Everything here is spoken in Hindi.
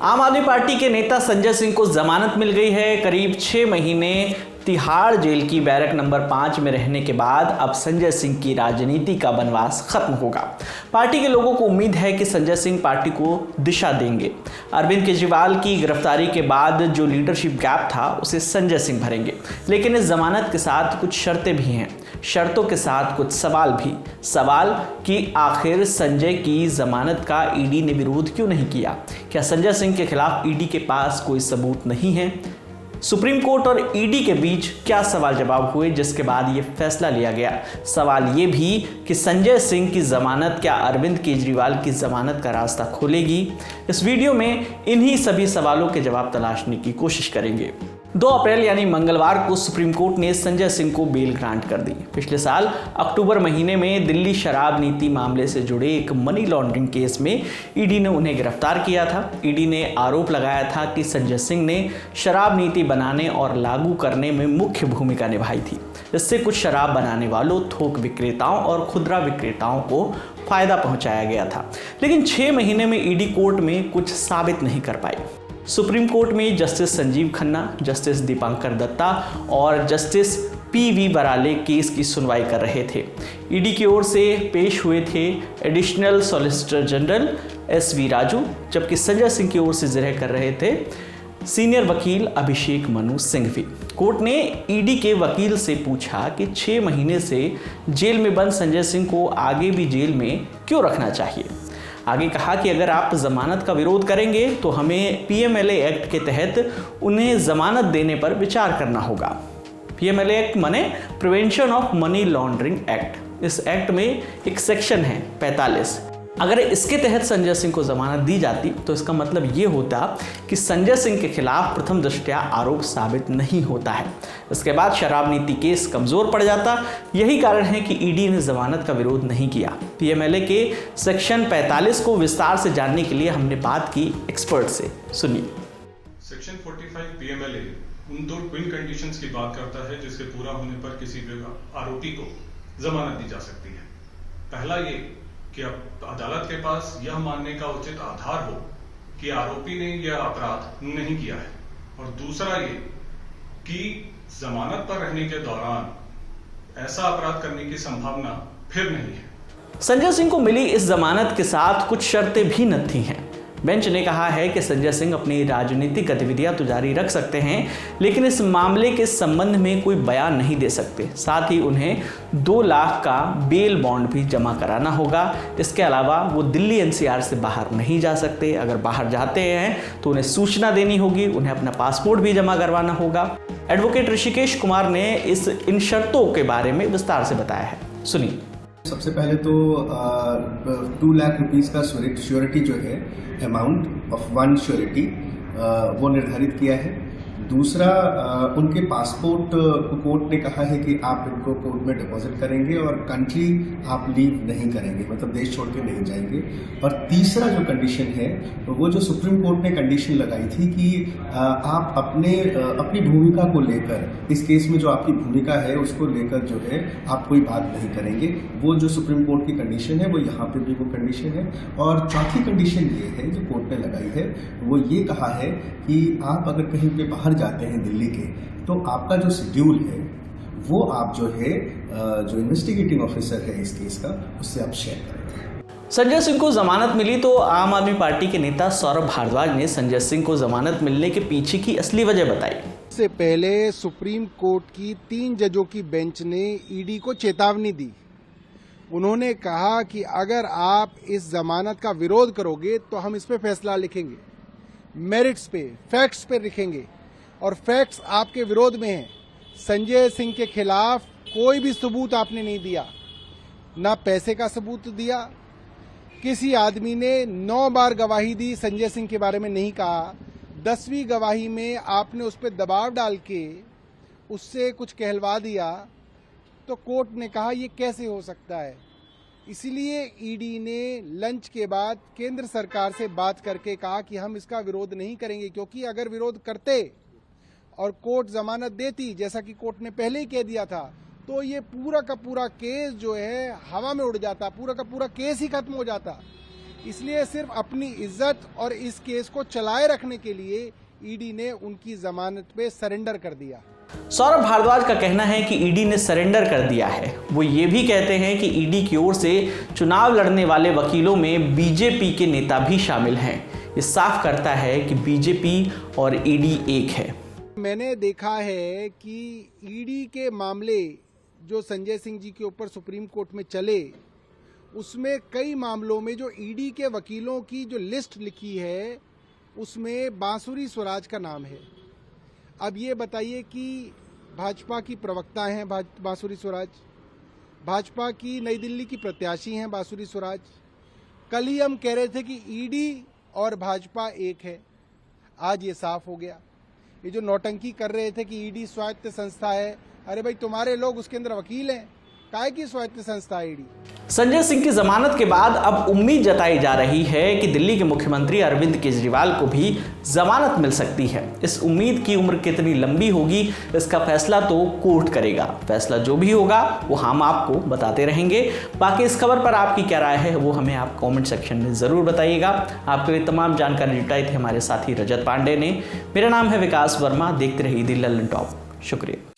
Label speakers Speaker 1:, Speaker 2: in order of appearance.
Speaker 1: आम आदमी पार्टी के नेता संजय सिंह को जमानत मिल गई है। करीब 6 महीने तिहाड़ जेल की बैरक नंबर 5 में रहने के बाद अब संजय सिंह की राजनीति का वनवास खत्म होगा। पार्टी के लोगों को उम्मीद है कि संजय सिंह पार्टी को दिशा देंगे। अरविंद केजरीवाल की गिरफ्तारी के बाद जो लीडरशिप गैप था उसे संजय सिंह भरेंगे, लेकिन इस जमानत के साथ कुछ शर्तें भी हैं। शर्तों के साथ कुछ सवाल भी। सवाल कि आखिर संजय की जमानत का ईडी ने विरोध क्यों नहीं किया? क्या संजय सिंह के खिलाफ ईडी के पास कोई सबूत नहीं है? सुप्रीम कोर्ट और ईडी के बीच क्या सवाल जवाब हुए जिसके बाद ये फैसला लिया गया? सवाल ये भी कि संजय सिंह की जमानत क्या अरविंद केजरीवाल की जमानत का रास्ता खोलेगी? इस वीडियो में इन्हीं सभी सवालों के जवाब तलाशने की कोशिश करेंगे। 2 अप्रैल यानी मंगलवार को सुप्रीम कोर्ट ने संजय सिंह को बेल ग्रांट कर दी। पिछले साल अक्टूबर महीने में दिल्ली शराब नीति मामले से जुड़े एक मनी लॉन्ड्रिंग केस में ईडी ने उन्हें गिरफ्तार किया था। ईडी ने आरोप लगाया था कि संजय सिंह ने शराब नीति बनाने और लागू करने में मुख्य भूमिका निभाई थी। इससे कुछ शराब बनाने वालों, थोक विक्रेताओं और खुदरा विक्रेताओं को फायदा पहुंचाया गया था। लेकिन 6 महीने में ईडी कोर्ट में कुछ साबित नहीं कर पाई। सुप्रीम कोर्ट में जस्टिस संजीव खन्ना, जस्टिस दीपांकर दत्ता और जस्टिस पीवी बराले केस की सुनवाई कर रहे थे। ईडी की ओर से पेश हुए थे additional solicitor general SV Raju, जबकि संजय सिंह की ओर से जिरह कर रहे थे सीनियर वकील अभिषेक मनु सिंघवी। कोर्ट ने ईडी के वकील से पूछा कि 6 महीने से जेल में बंद संजय सिंह को आगे भी जेल में क्यों रखना चाहिए। आगे कहा कि अगर आप जमानत का विरोध करेंगे तो हमें पीएमएलए एक्ट के तहत उन्हें जमानत देने पर विचार करना होगा। पीएमएलए एक्ट माने prevention of money laundering act. इस एक्ट में एक सेक्शन है 45। अगर इसके तहत संजय सिंह को जमानत दी जाती तो इसका मतलब ये होता कि संजय सिंह के खिलाफ प्रथम दृष्टया आरोप साबित नहीं होता है। इसके बाद शराब नीति केस कमजोर पड़ जाता। यही कारण है कि ईडी ने जमानत का विरोध नहीं किया। पीएमएलए के सेक्शन 45 को विस्तार से जानने के लिए हमने बात की एक्सपर्ट से। सुनिए।
Speaker 2: सेक्शन 45 पीएमएलए उन 2 ट्विन कंडीशंस की बात करता है जिसके पूरा होने पर किसी भी आरोपी को जमानत दी जा सकती है। पहला ये कि अदालत के पास यह मानने का उचित आधार हो कि आरोपी ने यह अपराध नहीं किया है, और दूसरा ये कि जमानत पर रहने के दौरान ऐसा अपराध करने की संभावना फिर नहीं है।
Speaker 1: संजय सिंह को मिली इस जमानत के साथ कुछ शर्तें भी न थी हैं। बेंच ने कहा है कि संजय सिंह अपनी राजनीतिक गतिविधियां तो जारी रख सकते हैं, लेकिन इस मामले के संबंध में कोई बयान नहीं दे सकते। साथ ही उन्हें 2 लाख का बेल बॉन्ड भी जमा कराना होगा। इसके अलावा वो दिल्ली एनसीआर से बाहर नहीं जा सकते। अगर बाहर जाते हैं तो उन्हें सूचना देनी होगी, उन्हें अपना पासपोर्ट भी जमा करवाना होगा। एडवोकेट ऋषिकेश कुमार ने इन शर्तों के बारे में विस्तार से बताया है। सुनिए।
Speaker 3: सबसे पहले तो 2 लाख रुपीस का श्योरिटी जो है, अमाउंट ऑफ 1 श्योरिटी वो निर्धारित किया है। दूसरा, उनके पासपोर्ट को कोर्ट ने कहा है कि आप इनको कोर्ट में डिपॉजिट करेंगे और कंट्री आप लीव नहीं करेंगे, मतलब देश छोड़ के नहीं जाएंगे। और तीसरा जो कंडीशन है वो जो सुप्रीम कोर्ट ने कंडीशन लगाई थी कि आप अपनी भूमिका को लेकर, इस केस में जो आपकी भूमिका है उसको लेकर जो है आप कोई बात नहीं करेंगे, वो जो सुप्रीम कोर्ट की कंडीशन है वो यहाँ पे भी वो कंडीशन है। और चौथी कंडीशन ये है जो कोर्ट ने लगाई है, वो ये कहा है कि आप अगर कहीं पे बाहर जाते हैं दिल्ली के, तो आपका जो शेड्यूल है वो आप जो है जो इन्वेस्टिगेटिंग ऑफिसर है इस केस का, उससे आप शेयर करें।
Speaker 1: संजय सिंह को जमानत मिली तो आम आदमी पार्टी के नेता सौरभ भारद्वाज ने संजय सिंह को जमानत मिलने के पीछे की असली वजह बताई।
Speaker 4: इससे पहले सुप्रीम कोर्ट की 3 जजों की बेंच ने ईडी को चेतावनी दी। उन्होंने कहा कि अगर आप इस जमानत का विरोध करोगे तो हम इस पे फैसला लिखेंगे, मेरिट्स पे, फैक्ट्स पे लिखेंगे, और फैक्ट्स आपके विरोध में हैं। संजय सिंह के खिलाफ कोई भी सबूत आपने नहीं दिया, ना पैसे का सबूत दिया। किसी आदमी ने 9 बार गवाही दी, संजय सिंह के बारे में नहीं कहा। 10वीं गवाही में आपने उस पर दबाव डाल के उससे कुछ कहलवा दिया, तो कोर्ट ने कहा ये कैसे हो सकता है। इसलिए ईडी ने लंच के बाद केंद्र सरकार से बात करके कहा कि हम इसका विरोध नहीं करेंगे, क्योंकि अगर विरोध करते और कोर्ट जमानत देती, जैसा कि कोर्ट ने पहले ही कह दिया था, तो ये पूरा का पूरा केस जो है हवा में उड़ जाता, पूरा का पूरा केस ही खत्म हो जाता। इसलिए सिर्फ अपनी इज्जत और इस केस को चलाए रखने के लिए ईडी ने उनकी जमानत पे सरेंडर कर दिया।
Speaker 1: सौरभ भारद्वाज का कहना है कि ईडी ने सरेंडर कर दिया है। वो ये भी कहते हैं कि ईडी की ओर से चुनाव लड़ने वाले वकीलों में बीजेपी के नेता भी शामिल हैं। ये साफ करता है कि बीजेपी और ईडी एक है।
Speaker 4: मैंने देखा है कि ईडी के मामले जो संजय सिंह जी के ऊपर सुप्रीम कोर्ट में चले, उसमें कई मामलों में जो ईडी के वकीलों की जो लिस्ट लिखी है उसमें बांसुरी स्वराज का नाम है। अब ये बताइए कि भाजपा की प्रवक्ता हैं बांसुरी स्वराज, भाजपा की नई दिल्ली की प्रत्याशी हैं बांसुरी स्वराज। कल ही हम कह रहे थे कि ईडी और भाजपा एक है, आज ये साफ हो गया। ये जो नौटंकी कर रहे थे कि ईडी स्वायत्त संस्था है, अरे भाई तुम्हारे लोग उसके अंदर वकील हैं, काहे की स्वायत्त संस्था ईडी।
Speaker 1: संजय सिंह की जमानत के बाद अब उम्मीद जताई जा रही है कि दिल्ली के मुख्यमंत्री अरविंद केजरीवाल को भी जमानत मिल सकती है। इस उम्मीद की उम्र कितनी लंबी होगी इसका फैसला तो कोर्ट करेगा। फैसला जो भी होगा वो हम आपको बताते रहेंगे। बाकी इस खबर पर आपकी क्या राय है वो हमें आप कमेंट सेक्शन में ज़रूर बताइएगा। आपके लिए तमाम जानकारी जुटाई थी हमारे साथी रजत पांडे ने। मेरा नाम है विकास वर्मा। देखते रहिए दी लल्लन टॉप। शुक्रिया।